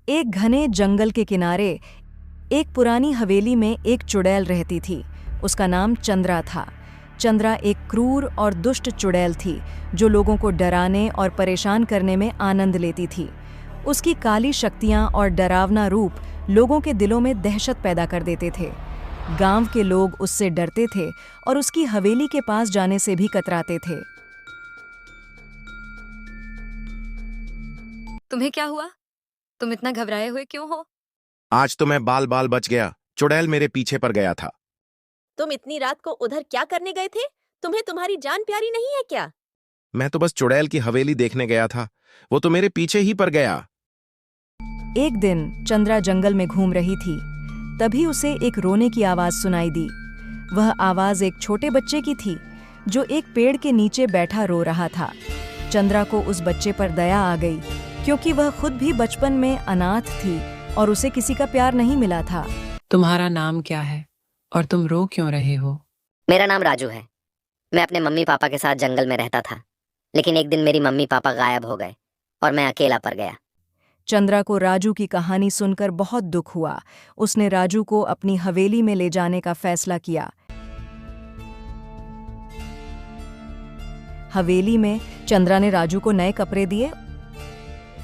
एक घने जंगल के किनारे एक पुरानी हवेली में एक चुड़ैल रहती थी। उसका नाम चंद्रा था। चंद्रा एक क्रूर और दुष्ट चुड़ैल थी जो लोगों को डराने और परेशान करने में आनंद लेती थी। उसकी काली शक्तियां और डरावना रूप लोगों के दिलों में दहशत पैदा कर देते थे। गांव के लोग उससे डरते थे और उसकी हवेली के पास जाने से भी कतराते थे। तुम्हें क्या हुआ? तुम इतना घबराए हुए क्यों हो? आज तो मैं बाल बाल बच गया। चुड़ैल मेरे पीछे पड़ गया था। तुम इतनी रात को उधर क्या करने गए थे? तुम्हें तुम्हारी जान प्यारी नहीं है क्या? मैं तो बस चुड़ैल की हवेली देखने गया था। वो तो मेरे पीछे ही पड़ गया। एक दिन चंद्रा जंगल में घूम रही थी। तभी उसे एक रोने की आवाज सुनाई दी। वह आवाज एक छोटे बच्चे की थी जो एक पेड़ के नीचे बैठा रो रहा था। चंद्रा को उस बच्चे पर दया आ गई क्योंकि वह खुद भी बचपन में अनाथ थी और उसे किसी का प्यार नहीं मिला था। तुम्हारा नाम क्या है और तुम रो क्यों रहे हो? मेरा नाम राजू है। मैं अपने मम्मी पापा के साथ जंगल में रहता था, लेकिन एक दिन मेरी मम्मी पापा गायब हो गए और मैं अकेला पड़ गया। चंद्रा को राजू की कहानी सुनकर बहुत दुख हुआ। उसने राजू को अपनी हवेली में ले जाने का फैसला किया। हवेली में चंद्रा ने राजू को नए कपड़े दिए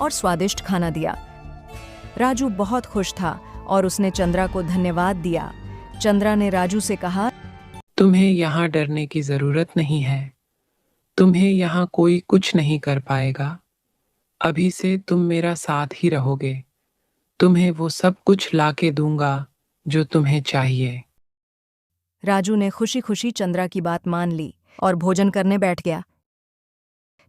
और स्वादिष्ट खाना दिया। राजू बहुत खुश था और उसने चंद्रा को धन्यवाद दिया। चंद्रा ने राजू से कहा, तुम्हें यहाँ डरने की जरूरत नहीं है। तुम्हें यहाँ कोई कुछ नहीं कर पाएगा। अभी से तुम मेरा साथ ही रहोगे। तुम्हें वो सब कुछ लाके दूंगा जो तुम्हें चाहिए। राजू ने खुशी खुशी चंद्रा की बात मान ली और भोजन करने बैठ गया।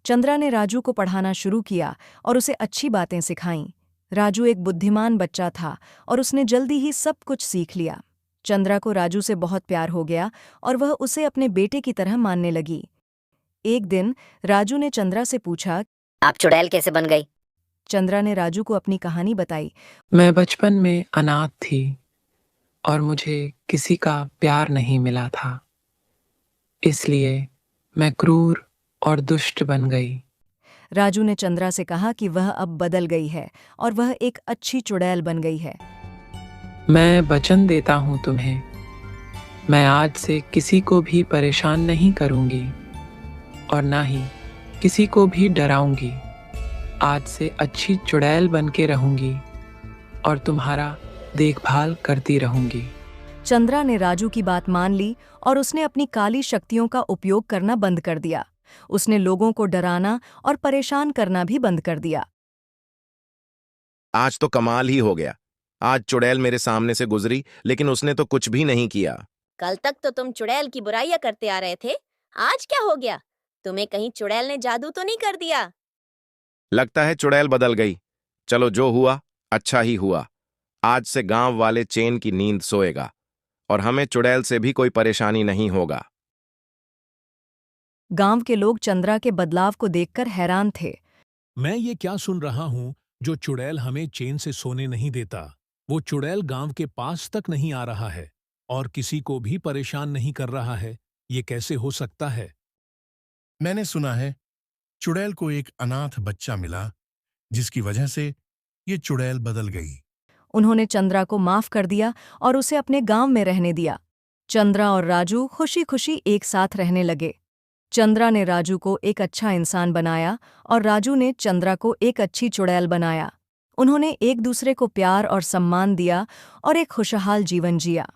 चंद्रा ने राजू को पढ़ाना शुरू किया और उसे अच्छी बातें सिखाईं। राजू एक बुद्धिमान बच्चा था और उसने जल्दी ही सब कुछ सीख लिया। चंद्रा को राजू से बहुत प्यार हो गया और वह उसे अपने बेटे की तरह मानने लगी। एक दिन राजू ने चंद्रा से पूछा, आप चुड़ैल कैसे बन गई? चंद्रा ने राजू को अपनी कहानी बताई। मैं बचपन में अनाथ थी और मुझे किसी का प्यार नहीं मिला था, इसलिए मैं क्रूर और दुष्ट बन गई। राजू ने चंद्रा से कहा कि वह अब बदल गई है और वह एक अच्छी चुड़ैल बन गई है। मैं वचन देता हूँ तुम्हें, मैं आज से किसी को भी परेशान नहीं करूंगी और ना ही किसी को भी डराऊंगी। आज से अच्छी चुड़ैल बन के रहूंगी और तुम्हारा देखभाल करती रहूंगी। चंद्रा ने राजू की बात मान ली और उसने अपनी काली शक्तियों का उपयोग करना बंद कर दिया। उसने लोगों को डराना और परेशान करना भी बंद कर दिया। आज तो कमाल ही हो गया। आज चुड़ैल मेरे सामने से गुजरी, लेकिन उसने तो कुछ भी नहीं किया। कल तक तो तुम चुड़ैल की बुराइयां करते आ रहे थे, आज क्या हो गया? तुम्हें कहीं चुड़ैल ने जादू तो नहीं कर दिया? लगता है चुड़ैल बदल गई। चलो, जो हुआ अच्छा ही हुआ। आज से गांव वाले चैन की नींद सोएगा और हमें चुड़ैल से भी कोई परेशानी नहीं होगा। गांव के लोग चंद्रा के बदलाव को देखकर हैरान थे। मैं ये क्या सुन रहा हूँ? जो चुड़ैल हमें चैन से सोने नहीं देता, वो चुड़ैल गांव के पास तक नहीं आ रहा है और किसी को भी परेशान नहीं कर रहा है। ये कैसे हो सकता है? मैंने सुना है चुड़ैल को एक अनाथ बच्चा मिला, जिसकी वजह से ये चुड़ैल बदल गई। उन्होंने चंद्रा को माफ कर दिया और उसे अपने गांव में रहने दिया। चंद्रा और राजू खुशी खुशी एक साथ रहने लगे। चंद्रा ने राजू को एक अच्छा इंसान बनाया और राजू ने चंद्रा को एक अच्छी चुड़ैल बनाया। उन्होंने एक दूसरे को प्यार और सम्मान दिया और एक खुशहाल जीवन जिया।